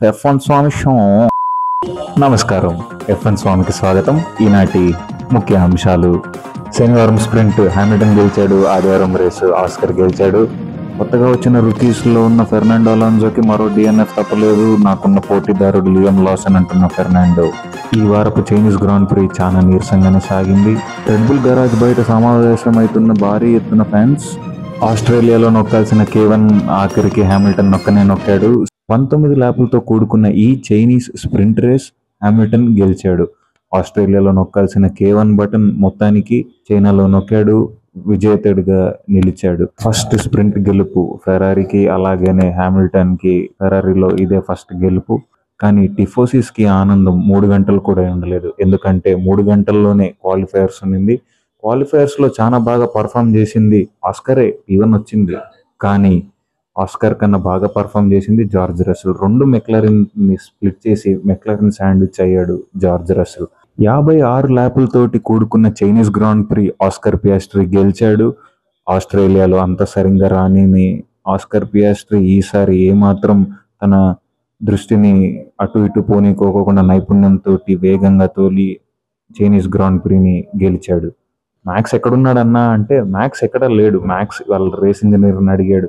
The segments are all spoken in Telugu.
ఎఫ్ఎన్ స్వామి షో. నమస్కారం, ఎఫ్ఎన్ స్వామికి స్వాగతం. ఈనాటి ముఖ్య అంశాలు: శనివారం స్ప్రింట్ హామిల్టన్ గెలిచాడు, ఆదివారం రేసు ఆస్కర్ గెలిచాడు, కొత్తగా వచ్చిన రూకీస్లో ఉన్న ఫెర్నాండో అలోన్సోకి మరో డిఎన్ఎఫ్ తప్పలేదు, నాకున్న పోటీదారుడు లియామ్ లాసన్ అంటున్న ఫెర్నాండో. ఈ వారపు చైనీస్ గ్రాండ్ ప్రీ చాలా నీరసంగానే సాగింది. రెడ్ బుల్ గరాజ్ బయట సమావేశమవుతున్న భారీ ఎత్తున ఫ్యాన్స్. ఆస్ట్రేలియాలో నొక్కాల్సిన K1 ఆఖరికి హామిల్టన్ నొక్కాడు. 19 ల్యాపులతో కూడుకున్న ఈ చైనీస్ స్ప్రింట్ రేస్ హామిల్టన్ గెలిచాడు. ఆస్ట్రేలియాలో నొక్కాల్సిన K1 బటన్ మొత్తానికి చైనాలో నొక్కాడు, విజేతడిగా నిలిచాడు. ఫస్ట్ స్ప్రింట్ గెలుపు ఫెరారీకి, అలాగనే హామిల్టన్కి. ఫెరారీలో ఇదే ఫస్ట్ గెలుపు. కానీ టిఫోసిస్కి ఆనందం 3 గంటలు కూడా ఉండలేదు, ఎందుకంటే 3 గంటల్లోనే క్వాలిఫైయర్స్ ఉన్నింది. క్వాలిఫైయర్స్లో చాలా బాగా పర్ఫామ్ చేసింది ఆస్కరే, ఈవెన్ వచ్చింది. కానీ ఆస్కర్ కన్నా బాగా పర్ఫామ్ చేసింది జార్జ్ రస్సెల్. 2 మెక్లరెన్ని స్ప్లిట్ చేసి మెక్లరెన్ శాండ్విచ్ అయ్యాడు జార్జ్ రస్సెల్. 56 ల్యాపులతోటి కూడుకున్న Chinese grand prix Oscar Piastri గెలిచాడు. ఆస్ట్రేలియాలో అంత సరిగ్గా రానిని ఆస్కర్ పియాస్ట్రీ ఈసారి ఏమాత్రం తన దృష్టిని అటు ఇటు పోనీకోకుండా నైపుణ్యంతో వేగంగా తోలి చైనీస్ గ్రాండ్ ప్రీని గెలిచాడు. మ్యాక్స్ ఎక్కడున్నాడన్నా అంటే మ్యాక్స్ ఎక్కడ లేడు. మ్యాక్స్ వాళ్ళ రేస్ ఇంజనీర్ని అడిగాడు,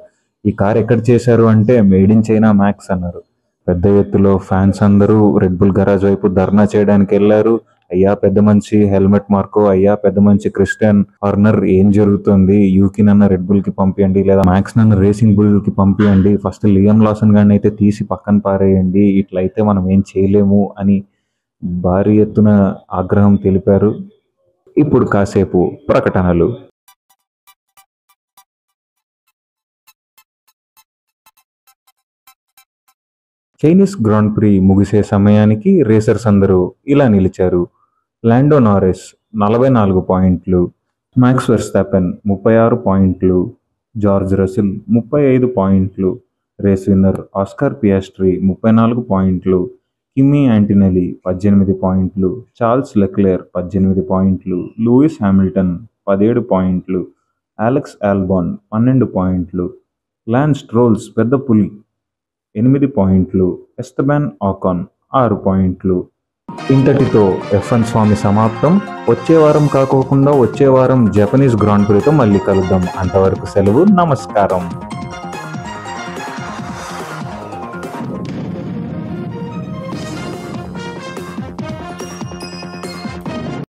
ఈ కార్ ఎక్కడ చేశారు అంటే మేడ్ ఇన్ చైనా మ్యాక్స్ అన్నారు. పెద్ద ఎత్తులో ఫ్యాన్స్ అందరూ రెడ్ బుల్ గరాజ్ వైపు ధర్నా చేయడానికి వెళ్ళారు. అయ్యా పెద్ద మనిషి హెల్మెట్ మార్కో, అయ్యా పెద్ద మనిషి క్రిస్టియన్ హార్నర్, ఏం జరుగుతుంది? యూకి నన్న రెడ్ బుల్ కి పంపియండి, లేదా మ్యాక్స్ నన్న రేసింగ్ బుల్ కి పంపియండి, ఫస్ట్ లియామ్ లాసన్ గారిని అయితే తీసి పక్కన పారేయండి, ఇట్లయితే మనం ఏం చేయలేము అని భారీ ఎత్తున ఆగ్రహం తెలిపారు. ఇప్పుడు కాసేపు ప్రకటనలు. చైనీస్ గ్రాండ్ ప్రీ ముగిసే సమయానికి రేసర్స్ అందరూ ఇలా నిలిచారు: లాండో నారిస్ 44 పాయింట్లు, మ్యాక్స్ వెర్స్టాపెన్ 36 పాయింట్లు, జార్జ్ రస్సెల్ 35 పాయింట్లు, రేస్ విన్నర్ ఆస్కర్ పియాస్ట్రీ 34 పాయింట్లు, కిమీ యాంటోనెల్లి 18 పాయింట్లు, చార్ల్స్ లెక్లెర్ 18 పాయింట్లు, లూయిస్ హామిల్టన్ 17 పాయింట్లు, అలెక్స్ ఆల్బాన్ 12 పాయింట్లు, లాన్స్ స్ట్రోల్స్ పెద్ద పులి 8 పాయింట్లు, ఎస్తబాన్ ఆకాన్ 6 పాయింట్లు. ఇంతటితో ఎఫ్ఎన్ స్వామి సమాప్తం. వచ్చే వారం కాకోకుండా వచ్చే వారం జపనీస్ గ్రాండ్ ప్రీతో మళ్ళీ కలుద్దాం. అంతవరకు సెలవు, నమస్కారం.